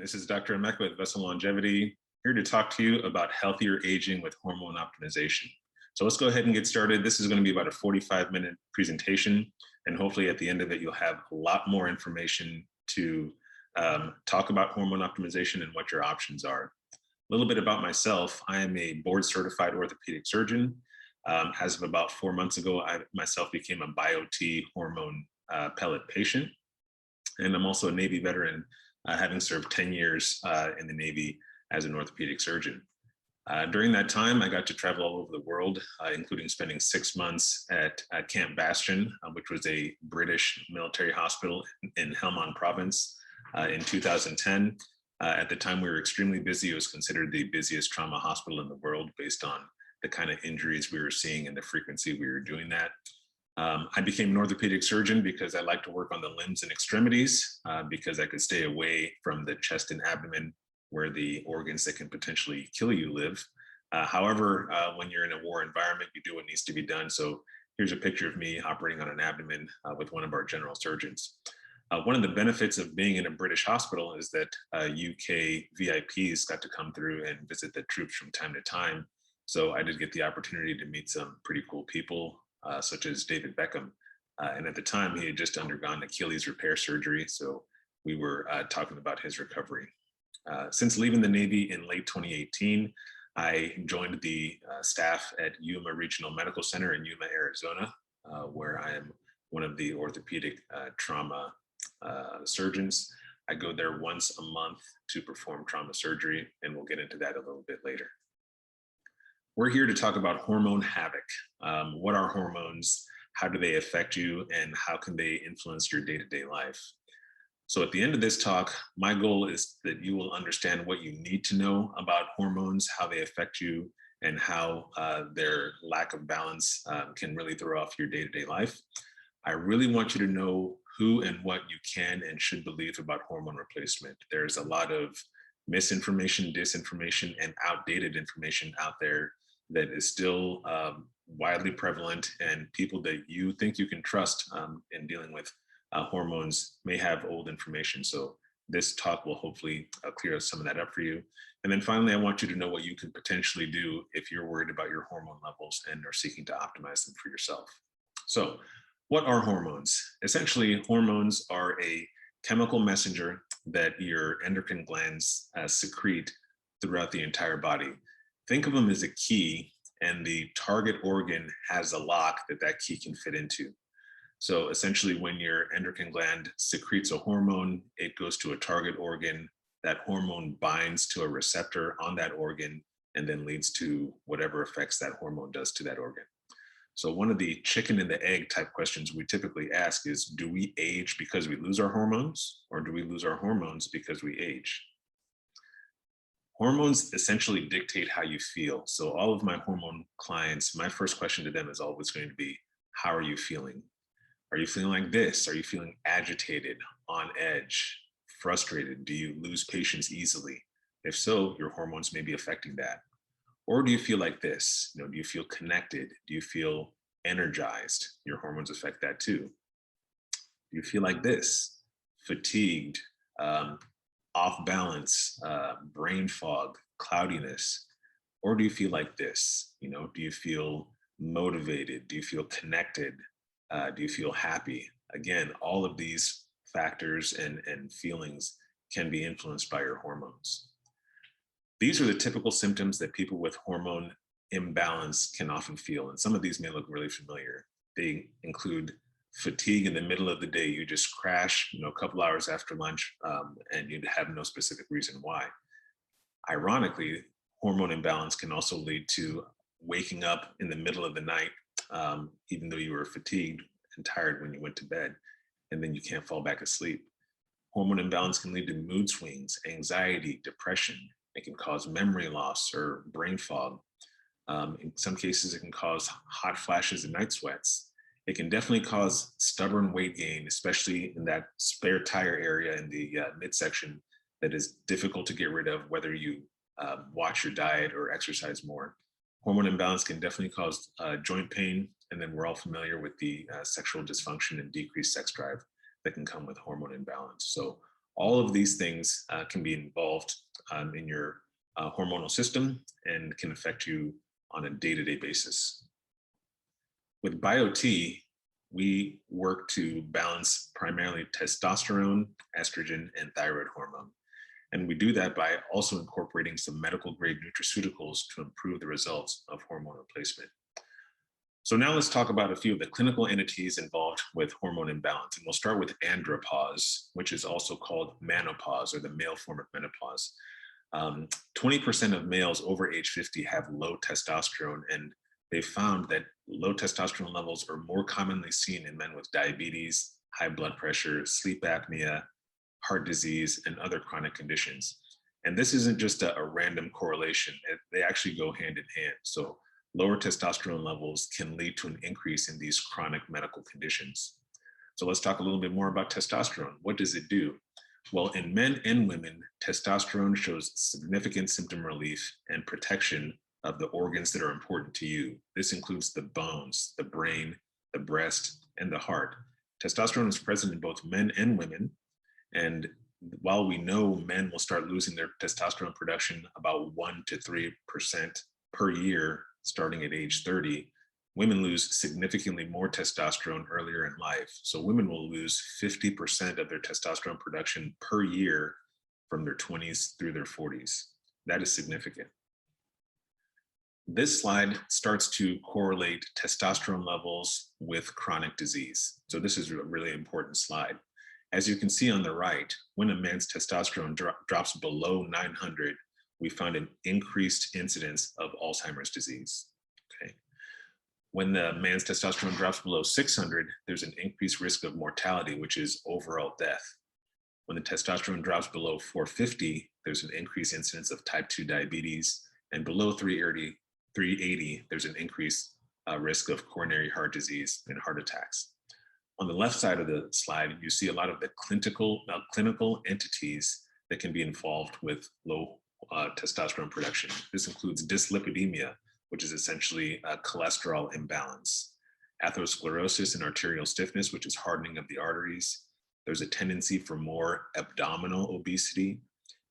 This is Dr. Emeka with Vessel Longevity, here to talk to you about healthier aging with hormone optimization. So let's go ahead and get started. This is going to be about a 45-minute presentation, and hopefully at the end of it, you'll have a lot more information to talk about hormone optimization and what your options are. A little bit about myself. I am a board-certified orthopedic surgeon. As of about 4 months ago, I myself became a BioT hormone pellet patient, and I'm also a Navy veteran, having served 10 years in the Navy as an orthopedic surgeon. During that time, I got to travel all over the world, including spending 6 months at Camp Bastion, which was a British military hospital in Helmand Province in 2010. At the time, we were extremely busy. It was considered the busiest trauma hospital in the world based on the kind of injuries we were seeing and the frequency we were doing that. I became an orthopedic surgeon because I like to work on the limbs and extremities because I could stay away from the chest and abdomen where the organs that can potentially kill you live. However, when you're in a war environment, you do what needs to be done. So here's a picture of me operating on an abdomen with one of our general surgeons. One of the benefits of being in a British hospital is that UK VIPs got to come through and visit the troops from time to time. So I did get the opportunity to meet some pretty cool people, such as David Beckham. And at the time, he had just undergone Achilles repair surgery. So we were talking about his recovery. Since leaving the Navy in late 2018, I joined the staff at Yuma Regional Medical Center in Yuma, Arizona, where I am one of the orthopedic trauma surgeons. I go there once a month to perform trauma surgery, and we'll get into that a little bit later. We're here to talk about hormone havoc. What are hormones? How do they affect you? And how can they influence your day-to-day life? So at the end of this talk, my goal is that you will understand what you need to know about hormones, how they affect you, and how their lack of balance can really throw off your day-to-day life. I really want you to know who and what you can and should believe about hormone replacement. There's a lot of misinformation, disinformation, and outdated information out there that is still widely prevalent, and people that you think you can trust in dealing with hormones may have old information. So this talk will hopefully clear some of that up for you. And then finally, I want you to know what you can potentially do if you're worried about your hormone levels and are seeking to optimize them for yourself. So what are hormones? Essentially, hormones are a chemical messenger that your endocrine glands secrete throughout the entire body. Think of them as a key, and the target organ has a lock that key can fit into. So essentially, when your endocrine gland secretes a hormone, it goes to a target organ. That hormone binds to a receptor on that organ and then leads to whatever effects that hormone does to that organ. So one of the chicken and the egg type questions we typically ask is, do we age because we lose our hormones, or do we lose our hormones because we age? Hormones essentially dictate how you feel. So all of my hormone clients, my first question to them is always going to be, how are you feeling? Are you feeling like this? Are you feeling agitated, on edge, frustrated? Do you lose patience easily? If so, your hormones may be affecting that. Or do you feel like this? Do you feel connected? Do you feel energized? Your hormones affect that too. Do you feel like this? Fatigued, off balance, brain fog, cloudiness? Or do you feel like this? Do you feel motivated? Do you feel connected? Do you feel happy? Again, all of these factors and feelings can be influenced by your hormones. These are the typical symptoms that people with hormone imbalance can often feel. And some of these may look really familiar. They include fatigue in the middle of the day. You just crash, a couple hours after lunch, and you have no specific reason why. Ironically, hormone imbalance can also lead to waking up in the middle of the night, even though you were fatigued and tired when you went to bed, and then you can't fall back asleep. Hormone imbalance can lead to mood swings, anxiety, depression. It can cause memory loss or brain fog. In some cases, it can cause hot flashes and night sweats. It can definitely cause stubborn weight gain, especially in that spare tire area in the midsection that is difficult to get rid of, whether you watch your diet or exercise more. Hormone imbalance can definitely cause joint pain, and then we're all familiar with the sexual dysfunction and decreased sex drive that can come with hormone imbalance. So All of these things can be involved in your hormonal system and can affect you on a day-to-day basis. With BioT, we work to balance primarily testosterone, estrogen, and thyroid hormone. And we do that by also incorporating some medical grade nutraceuticals to improve the results of hormone replacement. So now let's talk about a few of the clinical entities involved with hormone imbalance. And we'll start with andropause, which is also called menopause, or the male form of menopause. 20% of males over age 50 have low testosterone, and they found that low testosterone levels are more commonly seen in men with diabetes, high blood pressure, sleep apnea, heart disease, and other chronic conditions. And this isn't just a random correlation. They actually go hand in hand. So lower testosterone levels can lead to an increase in these chronic medical conditions. So let's talk a little bit more about testosterone. What does it do? Well, in men and women, testosterone shows significant symptom relief and protection of the organs that are important to you. This includes the bones, the brain, the breast, and the heart. Testosterone is present in both men and women. And while we know men will start losing their testosterone production about 1 to 3% per year starting at age 30, women lose significantly more testosterone earlier in life. So women will lose 50% of their testosterone production per year from their 20s through their 40s. That is significant. This slide starts to correlate testosterone levels with chronic disease. So this is a really important slide. As you can see on the right, when a man's testosterone drops below 900, we find an increased incidence of Alzheimer's disease. Okay. When the man's testosterone drops below 600, there's an increased risk of mortality, which is overall death. When the testosterone drops below 450, there's an increased incidence of type 2 diabetes, and below 380, there's an increased risk of coronary heart disease and heart attacks. On the left side of the slide, you see a lot of the clinical entities that can be involved with low testosterone production. This includes dyslipidemia, which is essentially a cholesterol imbalance, atherosclerosis and arterial stiffness, which is hardening of the arteries. There's a tendency for more abdominal obesity.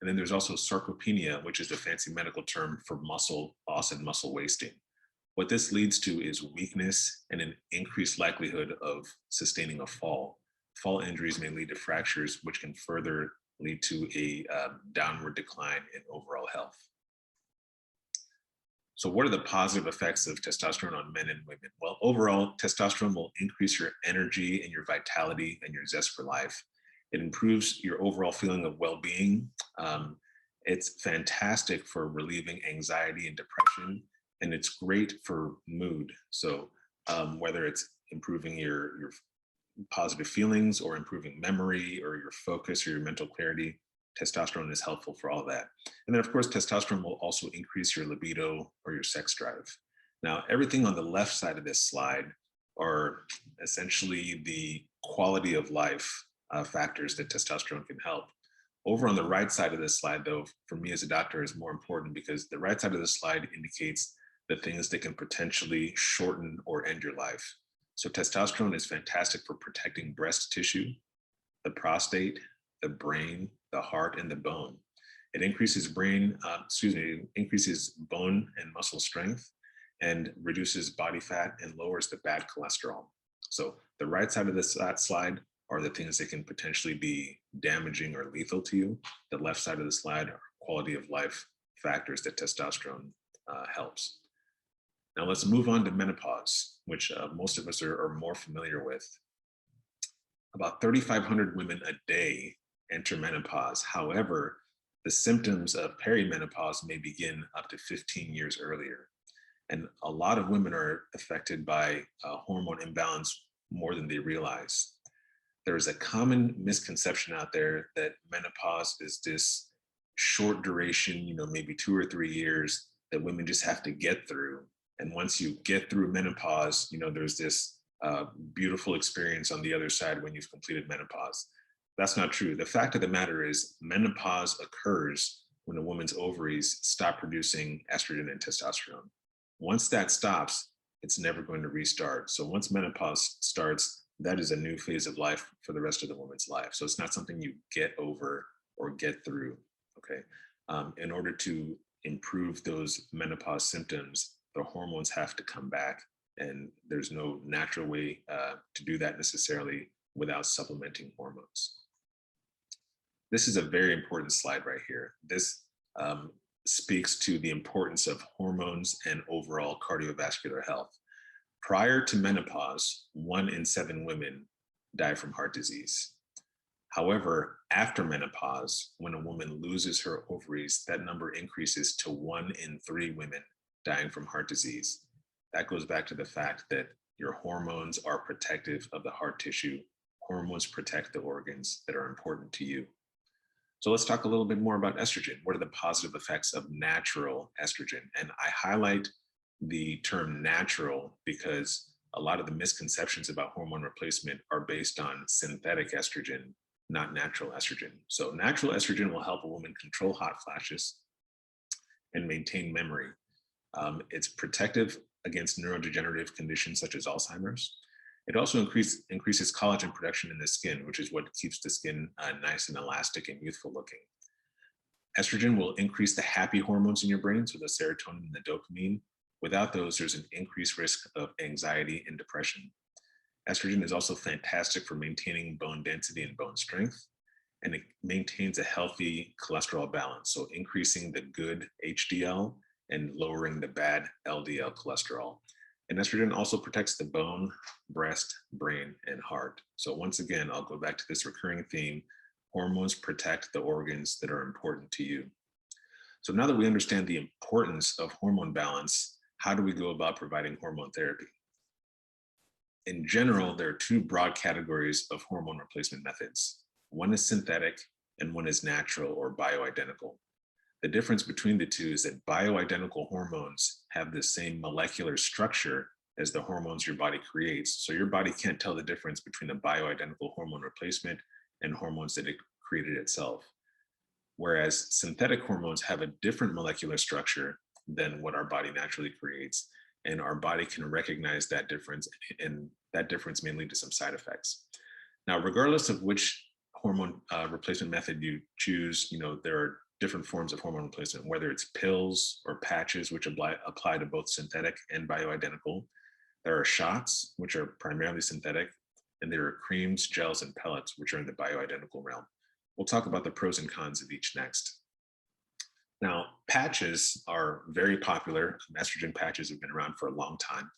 And then there's also sarcopenia, which is a fancy medical term for muscle loss and muscle wasting. What this leads to is weakness and an increased likelihood of sustaining a fall. Fall injuries may lead to fractures, which can further lead to a downward decline in overall health. So what are the positive effects of testosterone on men and women? Well, overall, testosterone will increase your energy and your vitality and your zest for life. It improves your overall feeling of well-being. It's fantastic for relieving anxiety and depression, and it's great for mood. So whether it's improving your positive feelings or improving memory or your focus or your mental clarity, testosterone is helpful for all that. And then of course, testosterone will also increase your libido or your sex drive. Now, everything on the left side of this slide are essentially the quality of life factors that testosterone can help. Over on the right side of this slide, though, for me as a doctor is more important because the right side of the slide indicates the things that can potentially shorten or end your life. So testosterone is fantastic for protecting breast tissue, the prostate, the brain, the heart, and the bone. It increases increases bone and muscle strength and reduces body fat and lowers the bad cholesterol. So the right side of this slide are the things that can potentially be damaging or lethal to you. The left side of the slide are quality of life factors that testosterone helps. Now let's move on to menopause, which most of us are more familiar with. About 3,500 women a day enter menopause. However, the symptoms of perimenopause may begin up to 15 years earlier. And a lot of women are affected by hormone imbalance more than they realize. There's a common misconception out there that menopause is this short duration, maybe 2 or 3 years that women just have to get through. And once you get through menopause, there's this beautiful experience on the other side when you've completed menopause. That's not true. The fact of the matter is menopause occurs when a woman's ovaries stop producing estrogen and testosterone. Once that stops, it's never going to restart. So once menopause starts, that is a new phase of life for the rest of the woman's life. So it's not something you get over or get through. Okay. In order to improve those menopause symptoms, the hormones have to come back, and there's no natural way to do that necessarily without supplementing hormones. This is a very important slide right here. This speaks to the importance of hormones and overall cardiovascular health. Prior to menopause, 1 in 7 women die from heart disease. However, after menopause, when a woman loses her ovaries, that number increases to 1 in 3 women dying from heart disease. That goes back to the fact that your hormones are protective of the heart tissue. Hormones protect the organs that are important to you. So let's talk a little bit more about estrogen. What are the positive effects of natural estrogen? And I highlight the term natural because a lot of the misconceptions about hormone replacement are based on synthetic estrogen, not natural estrogen. So natural estrogen will help a woman control hot flashes and maintain memory. It's protective against neurodegenerative conditions such as Alzheimer's. It also increases collagen production in the skin, which is what keeps the skin nice and elastic and youthful looking. Estrogen will increase the happy hormones in your brain, so the serotonin and the dopamine. Without those, there's an increased risk of anxiety and depression. Estrogen is also fantastic for maintaining bone density and bone strength, and it maintains a healthy cholesterol balance, so increasing the good HDL and lowering the bad LDL cholesterol. And estrogen also protects the bone, breast, brain, and heart. So once again, I'll go back to this recurring theme: hormones protect the organs that are important to you. So now that we understand the importance of hormone balance, how do we go about providing hormone therapy? In general, there are 2 broad categories of hormone replacement methods. One is synthetic and one is natural or bioidentical. The difference between the two is that bioidentical hormones have the same molecular structure as the hormones your body creates. So your body can't tell the difference between a bioidentical hormone replacement and hormones that it created itself. Whereas synthetic hormones have a different molecular structure than what our body naturally creates. And our body can recognize that difference, and that difference may lead to some side effects. Now, regardless of which hormone replacement method you choose, there are different forms of hormone replacement, whether it's pills or patches, which apply to both synthetic and bioidentical. There are shots, which are primarily synthetic, and there are creams, gels, and pellets, which are in the bioidentical realm. We'll talk about the pros and cons of each next. Now, patches are very popular. Estrogen patches have been around for a long time.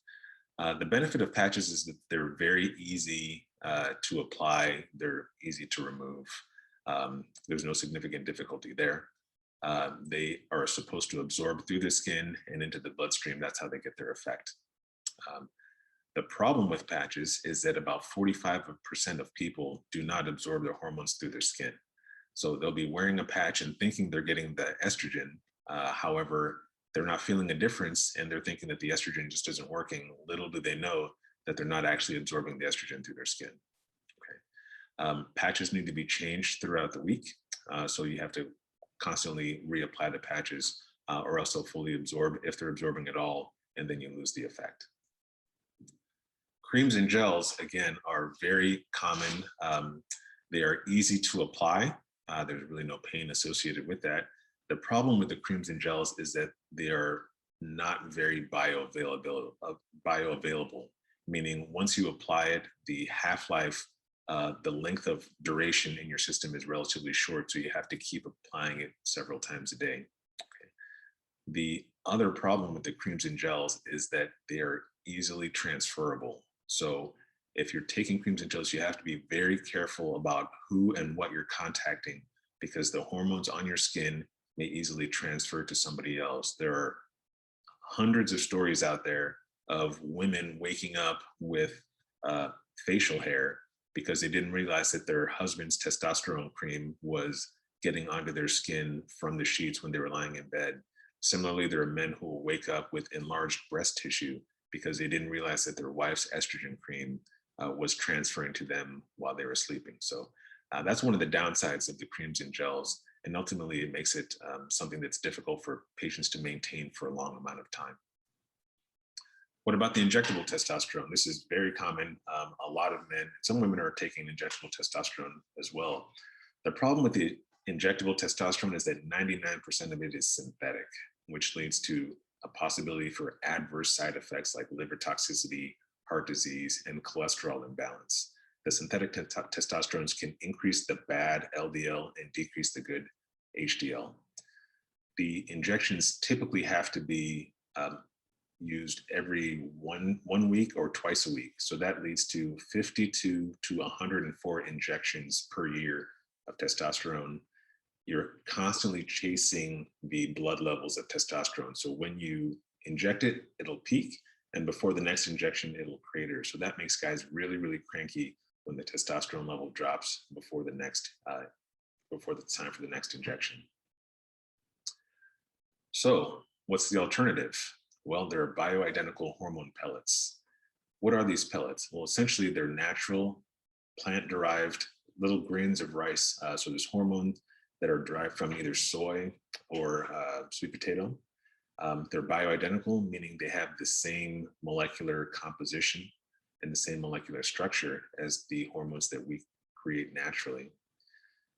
The benefit of patches is that they're very easy to apply. They're easy to remove. There's no significant difficulty there. They are supposed to absorb through the skin and into the bloodstream. That's how they get their effect. The problem with patches is that about 45% of people do not absorb their hormones through their skin. So they'll be wearing a patch and thinking they're getting the estrogen. However, they're not feeling a difference, and they're thinking that the estrogen just isn't working. Little do they know that they're not actually absorbing the estrogen through their skin. Okay. Patches need to be changed throughout the week. So you have to constantly reapply the patches, or else they'll fully absorb, if they're absorbing at all, and then you lose the effect. Creams and gels, again, are very common. They are easy to apply. There's really no pain associated with that. The problem with the creams and gels is that they are not very bioavailable, meaning once you apply it, the half-life, the length of duration in your system is relatively short, so you have to keep applying it several times a day. Okay. The other problem with the creams and gels is that they are easily transferable. So if you're taking creams and gels, you have to be very careful about who and what you're contacting, because the hormones on your skin may easily transfer to somebody else. There are hundreds of stories out there of women waking up with facial hair because they didn't realize that their husband's testosterone cream was getting onto their skin from the sheets when they were lying in bed. Similarly, there are men who will wake up with enlarged breast tissue because they didn't realize that their wife's estrogen cream was transferring to them while they were sleeping. So that's one of the downsides of the creams and gels. And ultimately, it makes it something that's difficult for patients to maintain for a long amount of time. What about the injectable testosterone? This is very common. A lot of men, some women are taking injectable testosterone as well. The problem with the injectable testosterone is that 99% of it is synthetic, which leads to a possibility for adverse side effects like liver toxicity, heart disease, and cholesterol imbalance. The synthetic testosterones can increase the bad LDL and decrease the good HDL. The injections typically have to be used every one week or twice a week. So that leads to 52 to 104 injections per year of testosterone. You're constantly chasing the blood levels of testosterone. So when you inject it, it'll peak, and before the next injection, it'll crater. So that makes guys really, really cranky when the testosterone level drops before the time for the next injection. So what's the alternative? Well, there are bioidentical hormone pellets. What are these pellets? Well, essentially they're natural plant-derived little grains of rice. So there's hormones that are derived from either soy or sweet potato. They're bioidentical, meaning they have the same molecular composition and the same molecular structure as the hormones that we create naturally.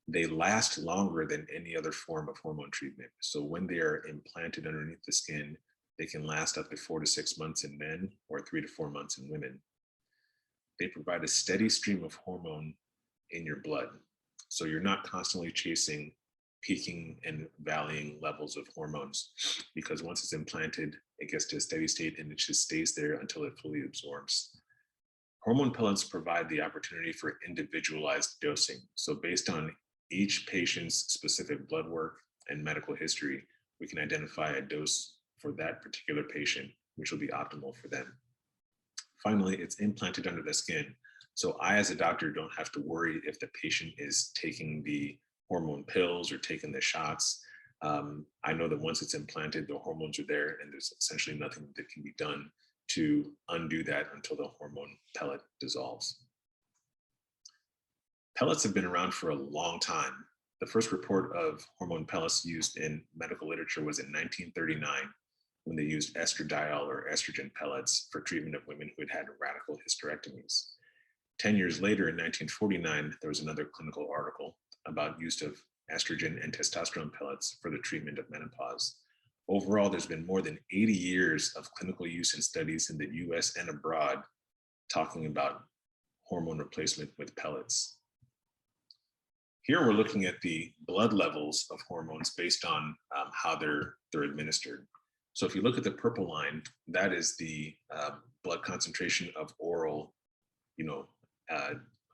They last longer than any other form of hormone treatment. So when they are implanted underneath the skin, they can last up to 4 to 6 months in men or 3 to 4 months in women. They provide a steady stream of hormone in your blood. So you're not constantly chasing peaking and valleying levels of hormones, because once it's implanted, it gets to a steady state and it just stays there until it fully absorbs. Hormone pellets provide the opportunity for individualized dosing. So based on each patient's specific blood work and medical history, we can identify a dose for that particular patient, which will be optimal for them. Finally, it's implanted under the skin. So I, as a doctor, don't have to worry if the patient is taking the hormone pills or taking the shots. I know that once it's implanted, the hormones are there, and there's essentially nothing that can be done to undo that until the hormone pellet dissolves. Pellets have been around for a long time. The first report of hormone pellets used in medical literature was in 1939, when they used estradiol or estrogen pellets for treatment of women who had had radical hysterectomies. 10 years later, in 1949, there was another clinical article about use of estrogen and testosterone pellets for the treatment of menopause. Overall, there's been more than 80 years of clinical use and studies in the US and abroad talking about hormone replacement with pellets. Here we're looking at the blood levels of hormones based on how they're administered. So if you look at the purple line, that is the blood concentration of oral,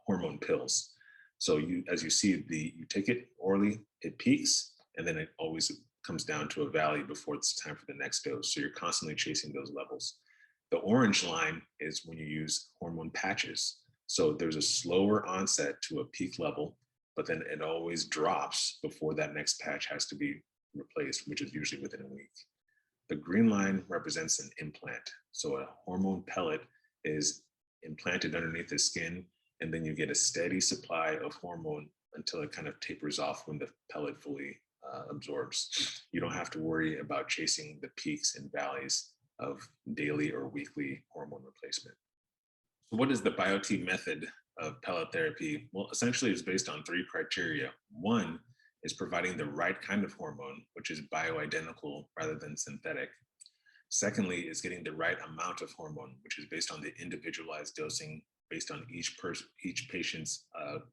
hormone pills. So as you see, you take it orally, it peaks, and then it always comes down to a valley before it's time for the next dose. So you're constantly chasing those levels. The orange line is when you use hormone patches. So there's a slower onset to a peak level, but then it always drops before that next patch has to be replaced, which is usually within a week. The green line represents an implant. So a hormone pellet is implanted underneath the skin, and then you get a steady supply of hormone until it kind of tapers off when the pellet fully absorbs. You don't have to worry about chasing the peaks and valleys of daily or weekly hormone replacement. What is the BioT method of pellet therapy? Well, essentially it's based on 3 criteria. One is providing the right kind of hormone, which is bioidentical rather than synthetic. Secondly, is getting the right amount of hormone, which is based on the individualized dosing based on each patient's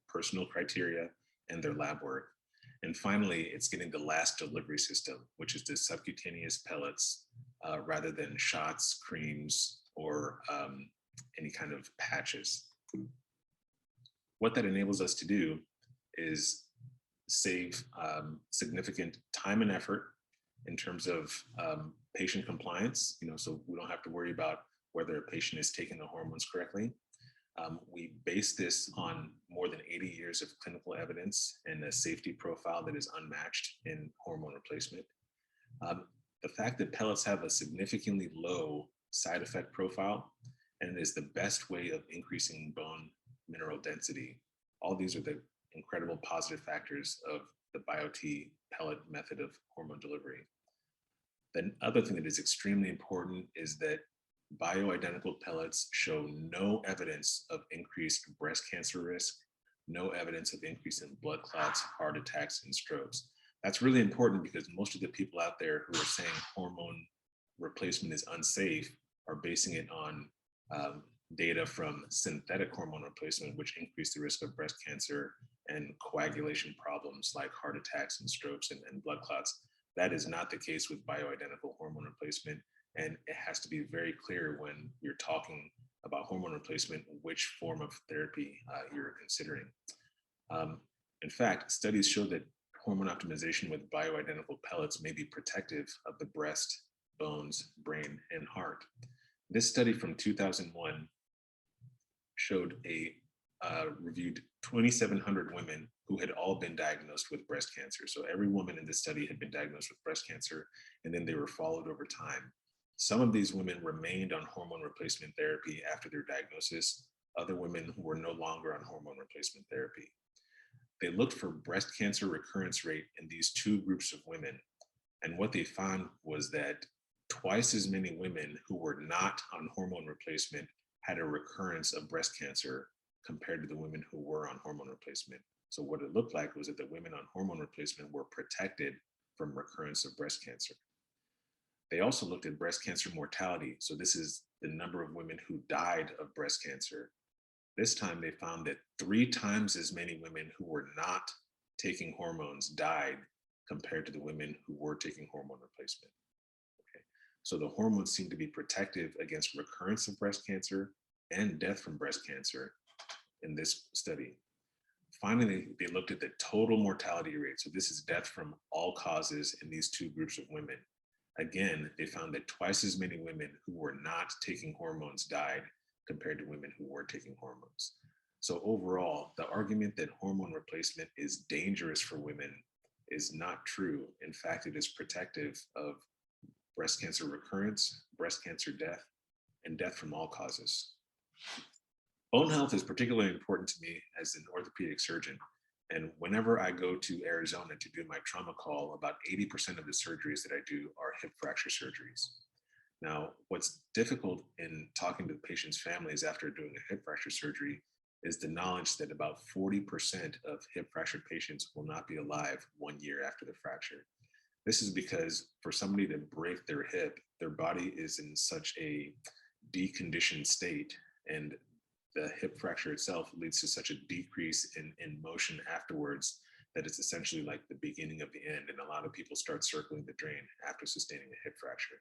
personal criteria and their lab work. And finally, it's getting the last delivery system, which is the subcutaneous pellets rather than shots, creams, or any kind of patches. What that enables us to do is save significant time and effort in terms of patient compliance, so we don't have to worry about whether a patient is taking the hormones correctly. We base this on more than 80 years of clinical evidence and a safety profile that is unmatched in hormone replacement. The fact that pellets have a significantly low side effect profile, and it is the best way of increasing bone mineral density. All these are the incredible positive factors of the BioT pellet method of hormone delivery. The other thing that is extremely important is that bioidentical pellets show no evidence of increased breast cancer risk, no evidence of increase in blood clots, heart attacks, and strokes. That's really important because most of the people out there who are saying hormone replacement is unsafe are basing it on data from synthetic hormone replacement, which increase the risk of breast cancer and coagulation problems like heart attacks and strokes and blood clots. That is not the case with bioidentical hormone replacement. And it has to be very clear when you're talking about hormone replacement, which form of therapy you're considering. In fact, studies show that hormone optimization with bioidentical pellets may be protective of the breast, bones, brain, and heart. This study from 2001 showed reviewed 2,700 women who had all been diagnosed with breast cancer. So every woman in this study had been diagnosed with breast cancer, and then they were followed over time. Some of these women remained on hormone replacement therapy after their diagnosis. Other women were no longer on hormone replacement therapy. They looked for breast cancer recurrence rate in these two groups of women. And what they found was that twice as many women who were not on hormone replacement had a recurrence of breast cancer compared to the women who were on hormone replacement. So what it looked like was that the women on hormone replacement were protected from recurrence of breast cancer. They also looked at breast cancer mortality. So this is the number of women who died of breast cancer. This time they found that 3 times as many women who were not taking hormones died compared to the women who were taking hormone replacement. Okay. So the hormones seem to be protective against recurrence of breast cancer and death from breast cancer in this study. Finally, they looked at the total mortality rate. So this is death from all causes in these two groups of women. Again, they found that twice as many women who were not taking hormones died compared to women who were taking hormones. So overall, the argument that hormone replacement is dangerous for women is not true. In fact, it is protective of breast cancer recurrence, breast cancer death, and death from all causes. Bone health is particularly important to me as an orthopedic surgeon. And whenever I go to Arizona to do my trauma call, about 80% of the surgeries that I do are hip fracture surgeries. Now, what's difficult in talking to the patient's families after doing a hip fracture surgery is the knowledge that about 40% of hip fracture patients will not be alive 1 year after the fracture. This is because for somebody to break their hip, their body is in such a deconditioned state, and the hip fracture itself leads to such a decrease in motion afterwards that it's essentially like the beginning of the end. And a lot of people start circling the drain after sustaining a hip fracture.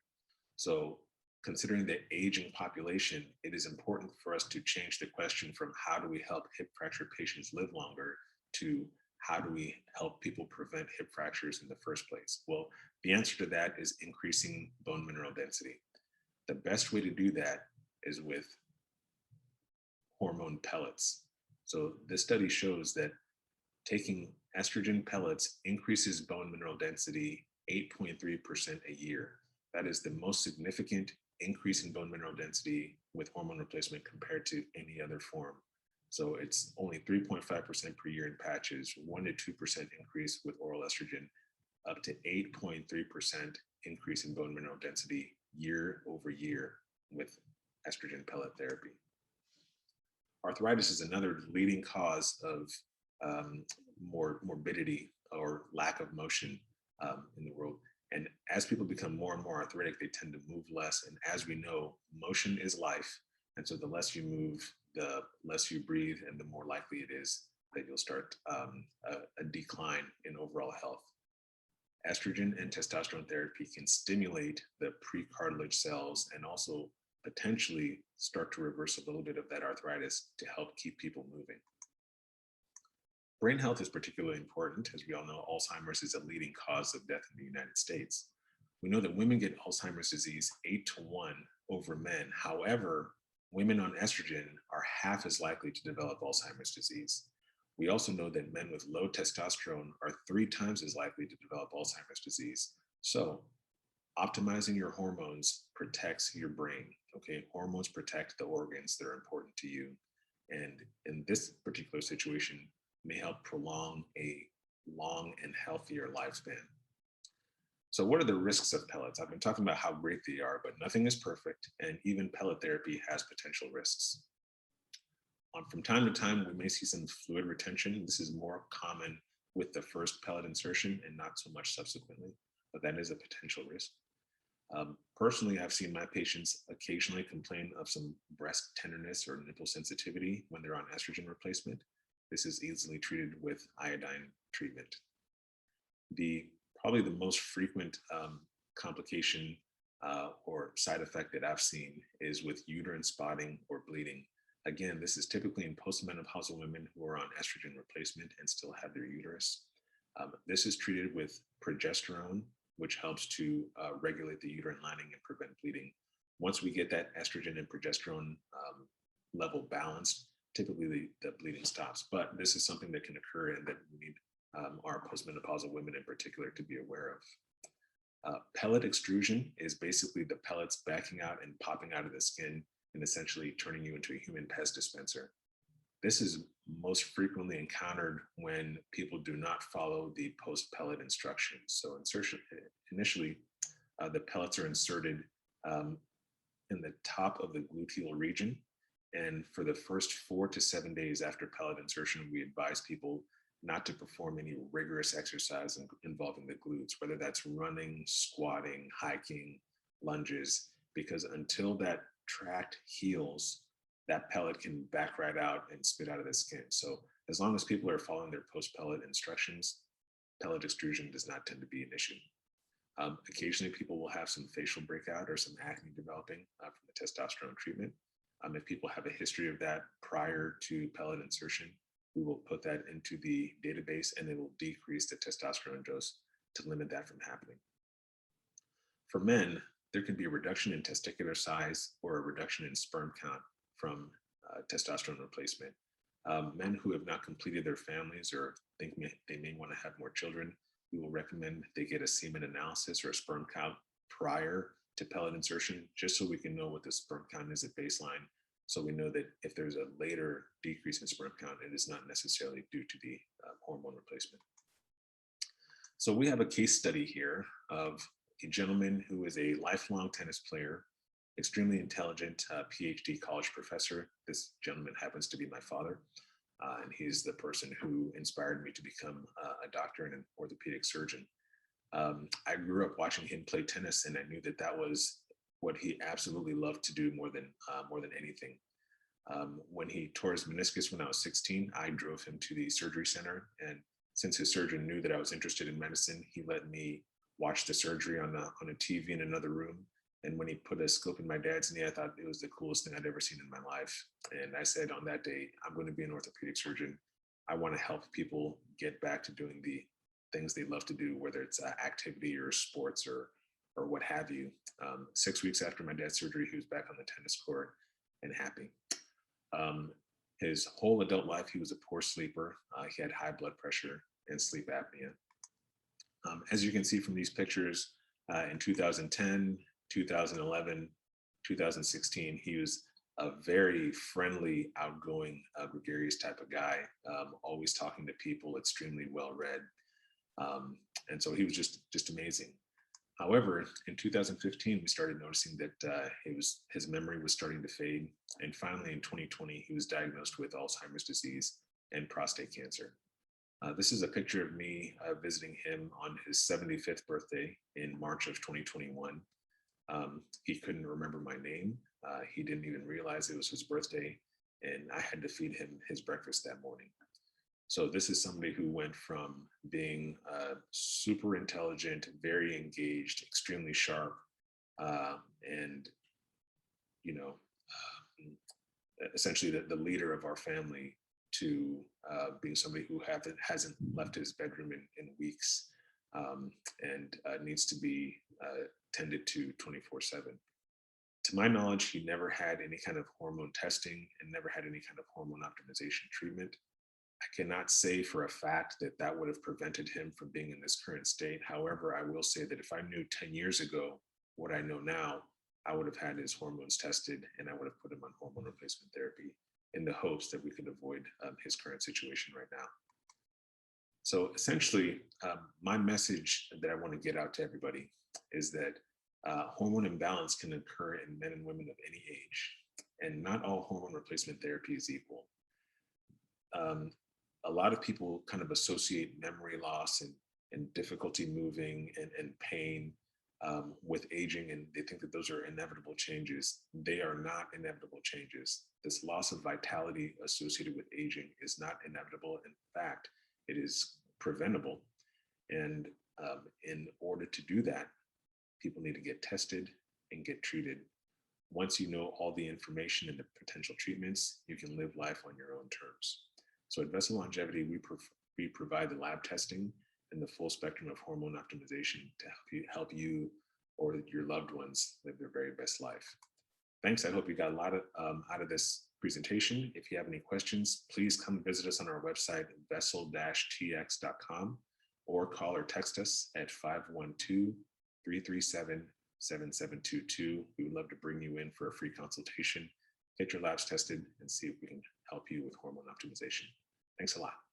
So considering the aging population, it is important for us to change the question from how do we help hip fracture patients live longer to how do we help people prevent hip fractures in the first place? Well, the answer to that is increasing bone mineral density. The best way to do that is with hormone pellets. So this study shows that taking estrogen pellets increases bone mineral density 8.3% a year. That is the most significant increase in bone mineral density with hormone replacement compared to any other form. So it's only 3.5% per year in patches, 1 to 2% increase with oral estrogen, up to 8.3% increase in bone mineral density year over year with estrogen pellet therapy. Arthritis is another leading cause of morbidity or lack of motion in the world. And as people become more and more arthritic, they tend to move less. And as we know, motion is life. And so the less you move, the less you breathe, and the more likely it is that you'll start a decline in overall health. Estrogen and testosterone therapy can stimulate the precartilage cells and also potentially start to reverse a little bit of that arthritis to help keep people moving. Brain health is particularly important. As we all know, Alzheimer's is a leading cause of death in the United States. We know that women get Alzheimer's disease 8-to-1 over men. However, women on estrogen are half as likely to develop Alzheimer's disease. We also know that men with low testosterone are 3 times as likely to develop Alzheimer's disease. So optimizing your hormones protects your brain, okay? Hormones protect the organs that are important to you. And in this particular situation, may help prolong a long and healthier lifespan. So what are the risks of pellets? I've been talking about how great they are, but nothing is perfect, and even pellet therapy has potential risks. From time to time, we may see some fluid retention. This is more common with the first pellet insertion and not so much subsequently, but that is a potential risk. Personally, I've seen my patients occasionally complain of some breast tenderness or nipple sensitivity when they're on estrogen replacement. This is easily treated with iodine treatment. Probably the most frequent complication or side effect that I've seen is with uterine spotting or bleeding. Again, this is typically in postmenopausal women who are on estrogen replacement and still have their uterus. This is treated with progesterone, which helps to regulate the uterine lining and prevent bleeding. Once we get that estrogen and progesterone level balanced, typically the bleeding stops. But this is something that can occur and that we need our postmenopausal women in particular to be aware of. Pellet extrusion is basically the pellets backing out and popping out of the skin and essentially turning you into a human pest dispenser. This is most frequently encountered when people do not follow the post-pellet instructions. So initially, the pellets are inserted in the top of the gluteal region. And for the first 4 to 7 days after pellet insertion, we advise people not to perform any rigorous exercise involving the glutes, whether that's running, squatting, hiking, lunges, because until that tract heals, that pellet can back right out and spit out of the skin. So as long as people are following their post-pellet instructions, pellet extrusion does not tend to be an issue. Occasionally, people will have some facial breakout or some acne developing from the testosterone treatment. If people have a history of that prior to pellet insertion, we will put that into the database and it will decrease the testosterone dose to limit that from happening. For men, there can be a reduction in testicular size or a reduction in sperm count from testosterone replacement. Men who have not completed their families or think they may want to have more children, we will recommend they get a semen analysis or a sperm count prior to pellet insertion, just so we can know what the sperm count is at baseline. So we know that if there's a later decrease in sperm count, it is not necessarily due to the hormone replacement. So we have a case study here of a gentleman who is a lifelong tennis player, extremely intelligent PhD college professor. This gentleman happens to be my father, and he's the person who inspired me to become a doctor and an orthopedic surgeon. I grew up watching him play tennis, and I knew that that was what he absolutely loved to do more than anything. When he tore his meniscus when I was 16, I drove him to the surgery center, and since his surgeon knew that I was interested in medicine, he let me watch the surgery on a TV in another room. And when he put a scope in my dad's knee, I thought it was the coolest thing I'd ever seen in my life. And I said on that day, I'm going to be an orthopedic surgeon. I want to help people get back to doing the things they love to do, whether it's activity or sports or what have you. 6 weeks after my dad's surgery, he was back on the tennis court and happy. His whole adult life, he was a poor sleeper. He had high blood pressure and sleep apnea. As you can see from these pictures, in 2010, 2011, 2016, he was a very friendly, outgoing, gregarious type of guy, always talking to people, extremely well-read. And so he was just amazing. However, in 2015, we started noticing that his memory was starting to fade. And finally, in 2020, he was diagnosed with Alzheimer's disease and prostate cancer. This is a picture of me visiting him on his 75th birthday in March of 2021. He couldn't remember my name. He didn't even realize it was his birthday, and I had to feed him his breakfast that morning. So this is somebody who went from being super intelligent, very engaged, extremely sharp, and essentially the leader of our family, to being somebody who hasn't left his bedroom in weeks and needs to be tended to 24/7. To my knowledge, he never had any kind of hormone testing and never had any kind of hormone optimization treatment. I cannot say for a fact that that would have prevented him from being in this current state. However, I will say that if I knew 10 years ago what I know now, I would have had his hormones tested and I would have put him on hormone replacement therapy in the hopes that we could avoid his current situation right now. So essentially, my message that I want to get out to everybody is that hormone imbalance can occur in men and women of any age, and not all hormone replacement therapy is equal. A lot of people kind of associate memory loss and difficulty moving and pain with aging, and they think that those are inevitable changes. They are not inevitable changes. This loss of vitality associated with aging is not inevitable. In fact, it is preventable. And in order to do that, people need to get tested and get treated. Once you know all the information and the potential treatments, you can live life on your own terms. So at Vessel Longevity, we provide the lab testing and the full spectrum of hormone optimization to help you or your loved ones live their very best life. Thanks. I hope you got a lot out of this presentation. If you have any questions, please come visit us on our website, vessel-tx.com, or call or text us at 512-337-7722. We would love to bring you in for a free consultation, get your labs tested, and see if we can help you with hormone optimization. Thanks a lot.